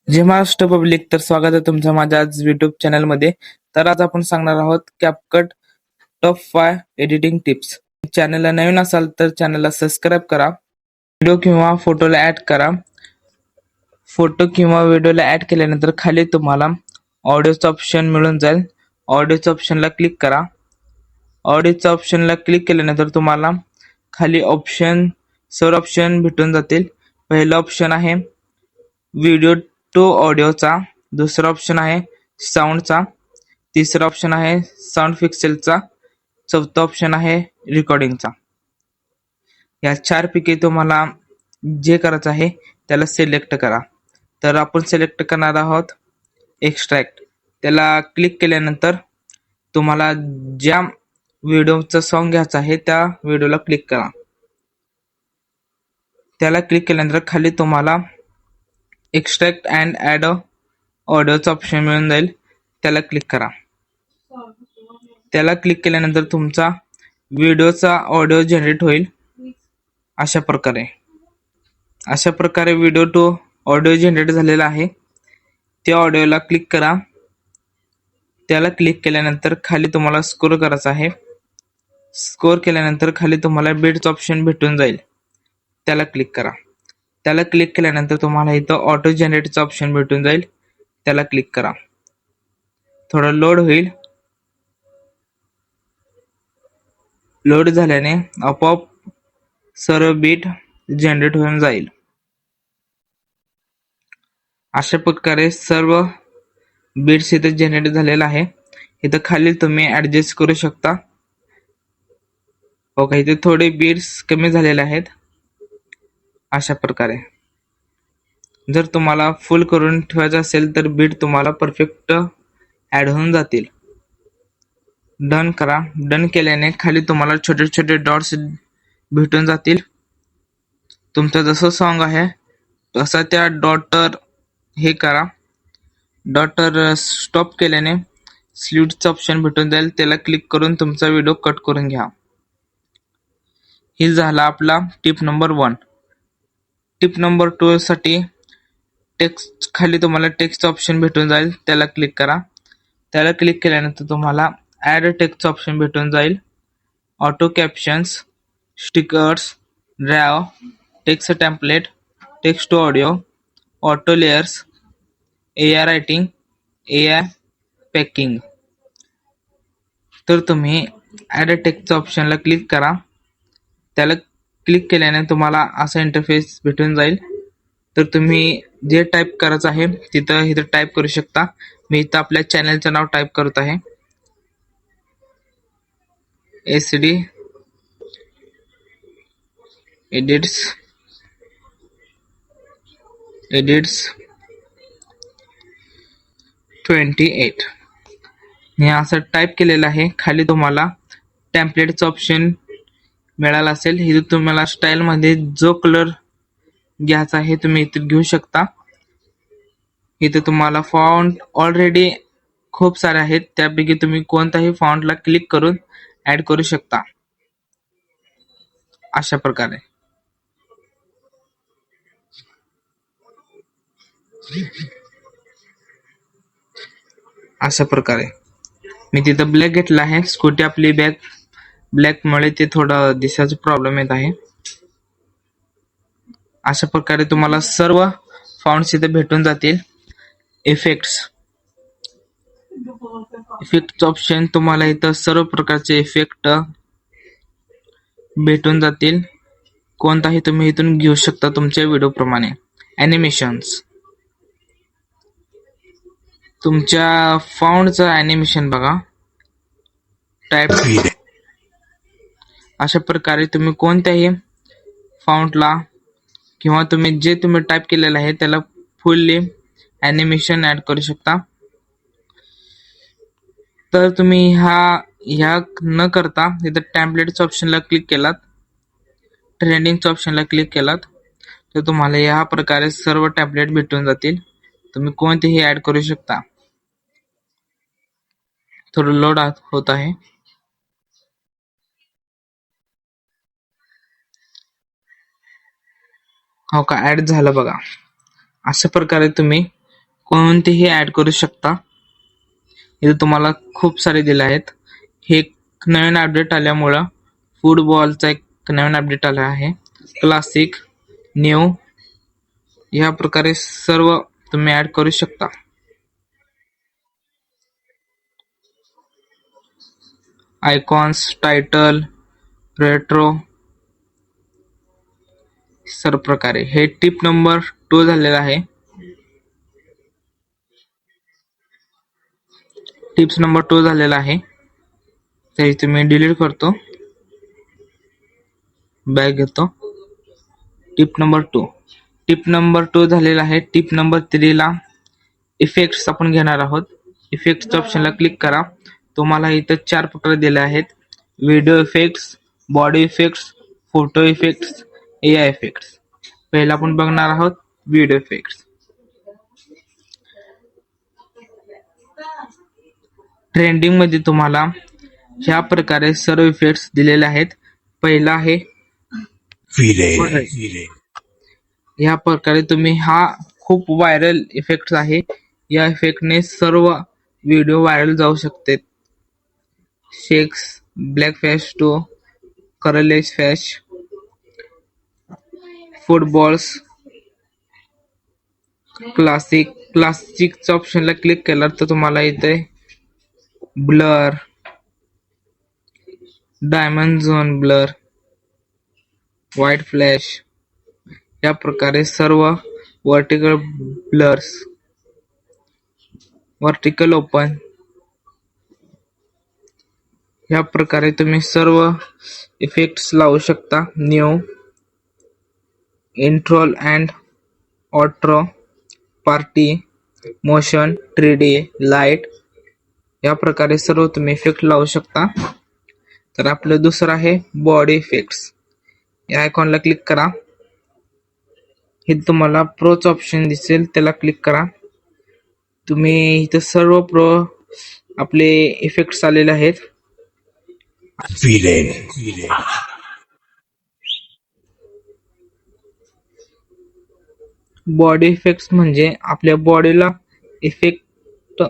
जय Maharashtra public. तर स्वागत आहे तुमचं माझ्या आज युट्यूब चॅनल मध्ये. तर आज आपण सांगणार आहोत कॅपकट टॉप 5 एडिटिंग टिप्स. चॅनलला नवीन असाल तर चॅनलला सबस्क्राईब करा. व्हिडिओ किंवा फोटोला ऍड करा. फोटो किंवा व्हिडिओला ऍड केल्यानंतर खाली तुम्हाला ऑडिओचं ऑप्शन मिळून जाईल. ऑडिओच्या ऑप्शनला क्लिक करा. ऑडिओच्या ऑप्शनला क्लिक केल्यानंतर तुम्हाला खाली सर्व ऑप्शन भेटून जातील. पहिला ऑप्शन आहे व्हिडिओ टू ऑडिओचा, दुसरा ऑप्शन आहे साऊंडचा, तिसरा ऑप्शन आहे साऊंड पिक्सेलचा, चौथा ऑप्शन आहे रेकॉर्डिंगचा. या 4 पैकी तुम्हाला जे करायचं आहे त्याला सिलेक्ट करा. तर आपण सिलेक्ट करणार आहोत एक्स्ट्रॅक्ट. त्याला क्लिक केल्यानंतर तुम्हाला ज्या व्हिडिओचा सॉन्ग घ्यायचा आहे त्या व्हिडिओला क्लिक करा. त्याला क्लिक केल्यानंतर खाली तुम्हाला एक्स्ट्रॅक्ट अँड ॲड ऑडिओचा ऑप्शन मिळून जाईल. त्याला क्लिक करा. त्याला क्लिक केल्यानंतर तुमचा व्हिडिओचा ऑडिओ जनरेट होईल. अशा प्रकारे व्हिडिओ टू ऑडिओ जनरेट झालेला आहे. त्या ऑडिओला क्लिक करा. त्याला क्लिक केल्यानंतर खाली तुम्हाला स्कोर करायचा आहे. स्कोर केल्यानंतर खाली तुम्हाला बीट्स ऑप्शन भेटून जाईल. त्याला क्लिक करा. त्याला क्लिक केल्यानंतर तुम्हाला इथं ऑटो जनरेटचा ऑप्शन भेटून जाईल. त्याला क्लिक करा. थोडं लोड होईल. लोड झाल्याने आपोआप सर्व बीट जनरेट होऊन जाईल. अशा प्रकारे सर्व बीट्स इथे जनरेट झालेला आहे. इथं खाली तुम्ही ऍडजस्ट करू शकता. ओके, इथे थोडे बीट्स कमी झालेले आहेत. अशा प्रकारे जर तुम्हाला फुल करून ठेवायचं असेल तर बीट तुम्हाला परफेक्ट ऍड होऊन जातील. डन करा. डन केल्याने खाली तुम्हाला छोटे छोटे डॉट्स भेटून जातील. तुमचं जसं सॉन्ग आहे तसं त्या डॉटवर हे करा. डॉटवर स्टॉप केल्याने स्लीटचं ऑप्शन भेटून जाईल. त्याला क्लिक करून तुमचा व्हिडिओ कट करून घ्या. ही झाला आपला टिप नंबर 1. टिप नंबर 2 साठी टेक्स्ट खाली तुम्हाला टेक्स्ट ऑप्शन भेटून जाईल. त्याला क्लिक करा. त्याला क्लिक केल्यानंतर तुम्हाला ऍड टेक्स्ट ऑप्शन भेटून जाईल. Auto captions, stickers, draw, text template, text to audio, auto layers, AI writing, AI packing. तर तुम्ही ऍड टेक्स्ट ऑप्शनला क्लिक करा. त्याला क्लिक केल्याने तुम्हाला असा इंटरफेस भेटून जाईल. तर तुम्ही जे टाईप करायचं आहे इथं टाईप करू शकता. मी इथं आपल्या चॅनलचं नाव टाईप करत आहे. SD एडिट्स 28 हे असं टाईप केलेलं आहे. खाली तुम्हाला टेम्पलेटचं ऑप्शन मिळालं असेल. इथे तुम्हाला स्टाईल मध्ये जो कलर घ्यायचा आहे तुम्ही इथे घेऊ शकता. इथे तुम्हाला फॉन्ट ऑलरेडी खूप सारे आहेत. त्यापैकी तुम्ही कोणताही फॉन्टला क्लिक करून ऍड करू शकता. अशा प्रकारे मी तिथं ब्लॅक घेतला आहे. स्कूटी आपली ब्लॅक मुळे ते थोडं दिसायचा प्रॉब्लेम येत आहे. अशा प्रकारे तुम्हाला सर्व फॉन्ट्स इथे भेटून जातील. इफेक्ट्स ऑप्शन तुम्हाला इथं सर्व प्रकारचे इफेक्ट भेटून जातील. कोणताही तुम्ही इथून घेऊ शकता तुमच्या व्हिडिओ प्रमाणे. ॲनिमेशन्स, तुमच्या फॉन्टचं ॲनिमेशन बघा. टाईप अशा प्रकारे तुम्ही कोणत्याही फॉन्टला किंवा तुम्ही टाईप केलेलं आहे त्याला फुल्ली ॲनिमेशन ऍड करू शकता. तर तुम्ही ह्या न करता इथं टेम्पलेटच्या ऑप्शनला क्लिक केलात, ट्रेंडिंगच्या ऑप्शनला क्लिक केलात तर तुम्हाला या प्रकारे सर्व टेम्पलेट भेटून जातील. तुम्ही कोणतेही ऍड करू शकता. थोडं लोड होत आहे. हो का, ऍड झालं बघा. अशा प्रकारे तुम्ही कोणतेही ऍड करू शकता. इथे तुम्हाला खूप सारे दिले आहेत. हे एक नवीन अपडेट आल्यामुळं फुटबॉलचा एक नवीन अपडेट आला आहे. क्लासिक, न्यू या प्रकारे सर्व तुम्ही ऍड करू शकता. आयकॉन्स, टायटल, रेट्रो सर्व प्रकारे. हे टिप नंबर 2 झालेलं आहे. टिप्स नंबर 2 झालेला आहे. तर इथे मी डिलीट करतो, बॅक घेतो. Tip number 2. टिप नंबर 2 झालेला आहे. टिप नंबर 3 ला इफेक्ट्स आपण घेणार आहोत. इफेक्ट्सच्या ऑप्शनला क्लिक करा. तुम्हाला इथं 4 प्रकार दिले आहेत. Video effects, body effects, photo effects, AI effects. पहिला आपण बघणार आहोत व्हिडिओ इफेक्ट्स. ट्रेंडिंग मध्ये तुम्हाला ह्या प्रकारे सर्व इफेक्ट्स दिलेले आहेत. पहिला आहे ह्या प्रकारे तुम्ही हा खूप व्हायरल इफेक्ट आहे. या इफेक्टने सर्व व्हिडिओ व्हायरल जाऊ शकते. Shakes, black flash to colourless flash, footballs, क्लासिकच्या ऑप्शनला क्लिक केलं तर तुम्हाला इथे blur, diamond zone blur, white flash या प्रकारे सर्व वर्टिकल ब्लर्स, वर्टिकल ओपन या प्रकारे तुम्ही सर्व इफेक्ट्स लावू शकता. New, intro and outro, party, motion, 3D, light या प्रकारे सर्व तुम्ही इफेक्ट लावू शकता. तर आपलं दुसरं आहे बॉडी इफेक्ट्स. या आयकॉनला क्लिक करा. हे तुम्हाला प्रोच ऑप्शन दिसेल, त्याला क्लिक करा. तुम्ही इथे सर्व प्रो आपले इफेक्ट्स आलेले आहेत. बॉडी इफेक्ट्स म्हणजे आपल्या बॉडीला इफेक्ट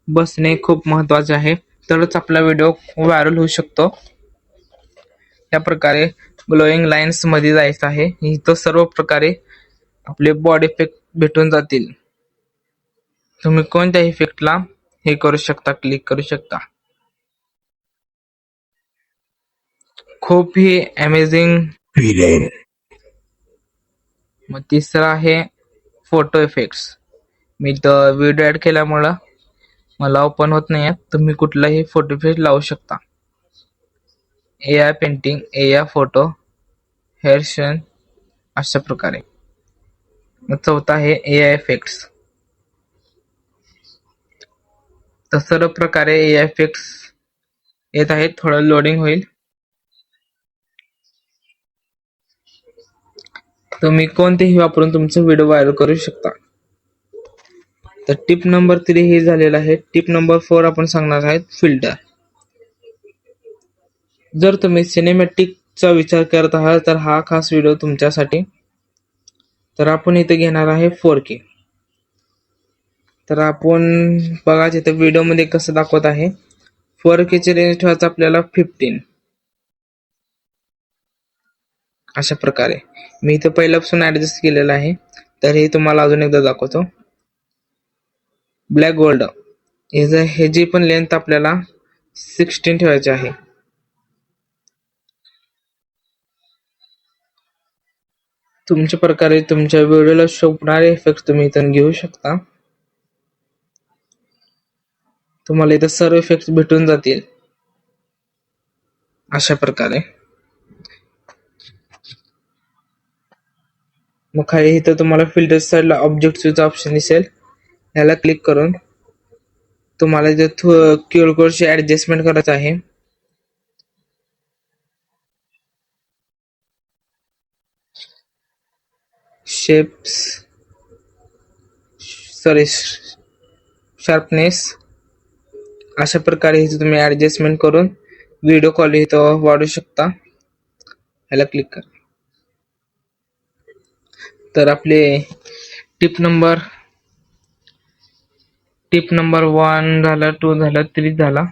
बसणे खूप महत्वाचे आहे, तरच आपला व्हिडिओ व्हायरल होऊ शकतो. या प्रकारे ग्लोईंग लाईन्स मध्ये जायचं आहे. इथं सर्व प्रकारे आपले बॉडी इफेक्ट भेटून जातील. तुम्ही कोणत्या इफेक्टला हे करू शकता, क्लिक करू शकता. खूप ही अमेझिंग. मग तिसरा आहे फोटो इफेक्ट्स. मी तर व्हिडिओ ऍड केल्यामुळं मला ओपन होत नाही. तुम्ही कुठलाही फोटो इफेक्ट लावू शकता. एआय पेंटिंग, एआय फोटो, हेअरशन अशा प्रकारे. मग चौथा आहे एआय इफेक्ट्स. तर सर्व प्रकारे एआय इफेक्ट्स येत आहेत. थोडं लोडिंग होईल. तुम्ही कोणतेही वापरून तुमचा व्हिडिओ व्हायरल करू शकता. तर टिप नंबर 3 हे झालेलं आहे. टिप नंबर 4 आपण सांगणार आहेत फिल्टर. जर तुम्ही सिनेमॅटिकचा विचार करत आहात तर हा खास व्हिडिओ तुमच्यासाठी. तर आपण इथे घेणार आहे 4K. तर आपण बघा इथे व्हिडिओ मध्ये कसं दाखवत आहे. 4K ची रेंज ठेवायचं आपल्याला 15 अशा प्रकारे. मी इथे पहिल्यापासून ऍडजस्ट केलेलं आहे. तर हे तुम्हाला अजून एकदा दाखवतो. ब्लॅक गोल्ड ह्याची पण लेंथ आपल्याला 16 ठेवायची आहे. तुमच्या प्रकारे तुमच्या व्हिडिओला शोभणारे इफेक्ट तुम्ही इथून घेऊ शकता. तुम्हाला इथं सर्व इफेक्ट भेटून जातील अशा प्रकारे. मग खाली इथं तुम्हाला फिल्टर साइडला ऑब्जेक्टचा ऑप्शन दिसेल. याला क्लिक करून तुम्हाला इथे क्यूआर कोडची ऍडजस्टमेंट करायचं आहे. शेप्स, शार्पनेस अशा प्रकारे इथे तुम्ही ऍडजस्टमेंट करून व्हिडिओ क्वालिटी इथं वाढवू शकता. याला क्लिक करा. तर आपले टिप नंबर टिप नंबर 1 झालं, 2 झालं, 3 झाला,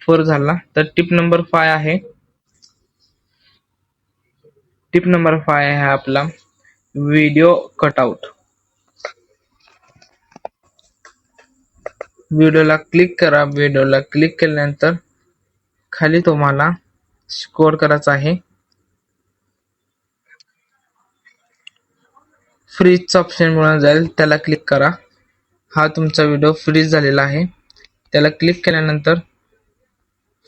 4 झाला. तर टिप नंबर 5 आहे. टिप नंबर 5 आहे आपला व्हिडिओ कटआउट. व्हिडिओला क्लिक करा. व्हिडिओला क्लिक केल्यानंतर खाली तुम्हाला स्क्रोल करायचं आहे. फ्रीजचा ऑप्शन मिळून जाईल, त्याला क्लिक करा. हा तुमचा व्हिडिओ फ्रीज झालेला आहे. त्याला क्लिक केल्यानंतर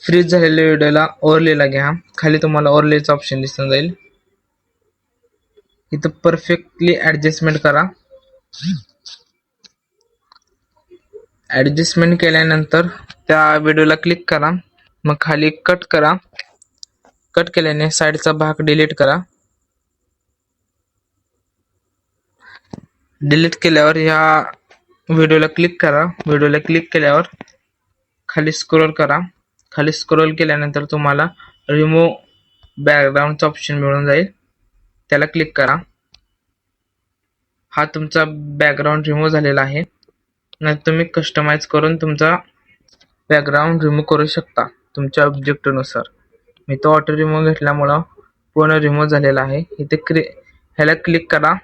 फ्रीज झालेल्या व्हिडिओला ओव्हरलेला घ्या. खाली तुम्हाला ओव्हरलेचा ऑप्शन दिसून जाईल. इथं परफेक्टली ऍडजस्टमेंट करा. ऍडजस्टमेंट केल्यानंतर त्या व्हिडिओला क्लिक करा. मग खाली कट करा. कट केल्याने साईडचा भाग डिलीट करा. डिलीट केल्यावर ह्या व्हिडिओला क्लिक करा. व्हिडिओला क्लिक केल्यावर खाली स्क्रोल करा. खाली स्क्रोल केल्यानंतर तुम्हाला रिमूव्ह बॅकग्राऊंडचा ऑप्शन मिळून जाईल, त्याला क्लिक करा. हा तुमचा बॅकग्राऊंड रिमूव्ह झालेला आहे. नंतर तुम्ही कस्टमाइज करून तुमचा बॅकग्राऊंड रिमूव्ह करू शकता तुमच्या ऑब्जेक्टनुसार. मी तो ऑटो रिमूव्ह घेतल्यामुळं पूर्ण रिमूव्ह झालेला आहे. इथे ह्याला क्लिक करा.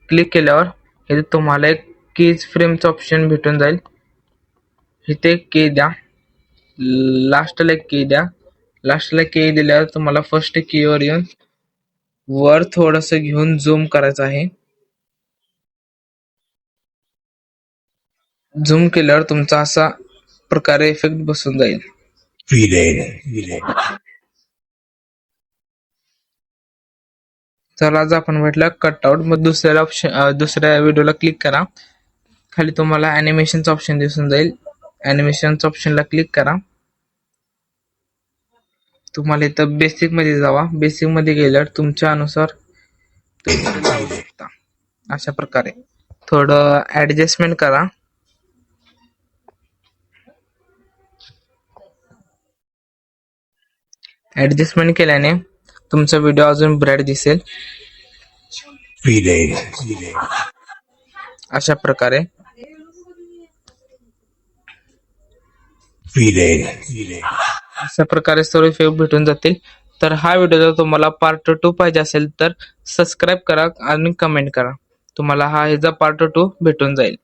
क्लिक केल्यावर इथे तुम्हाला एक कीज फ्रेमचा ऑप्शन भेटून जाईल. इथे की द्या. लास्टला की द्या. लास्टला की दिल्यावर तुम्हाला फर्स्ट कीवर येऊन वर थोडस घेऊन झूम करायचं आहे. झूम केल्यावर तुमचा असा प्रकारे इफेक्ट बसून जाईल. चला आज आपण म्हटलं कटआउट. मग दुसऱ्या व्हिडिओला क्लिक करा. खाली तुम्हाला ॲनिमेशनचा ऑप्शन दिसून जाईल. ॲनिमेशनच्या ऑप्शनला क्लिक करा. तुम्हाला इथं बेसिक मध्ये जावा. बेसिक मध्ये गेल्यावर तुमच्या अनुसार तुम्ही लावू शकता. अशा प्रकारे थोडं ऍडजस्टमेंट करा. ऍडजस्टमेंट केल्याने तुमचा व्हिडिओ अजून ब्राईट दिसेल. अशा प्रकारे सर्व इफेक्ट भेटून जातील. तर हा व्हिडिओ जर तुम्हाला पार्ट 2 पाहिजे असेल तर सबस्क्राईब करा आणि कमेंट करा. तुम्हाला ह्याचा पार्ट 2 भेटून जाईल.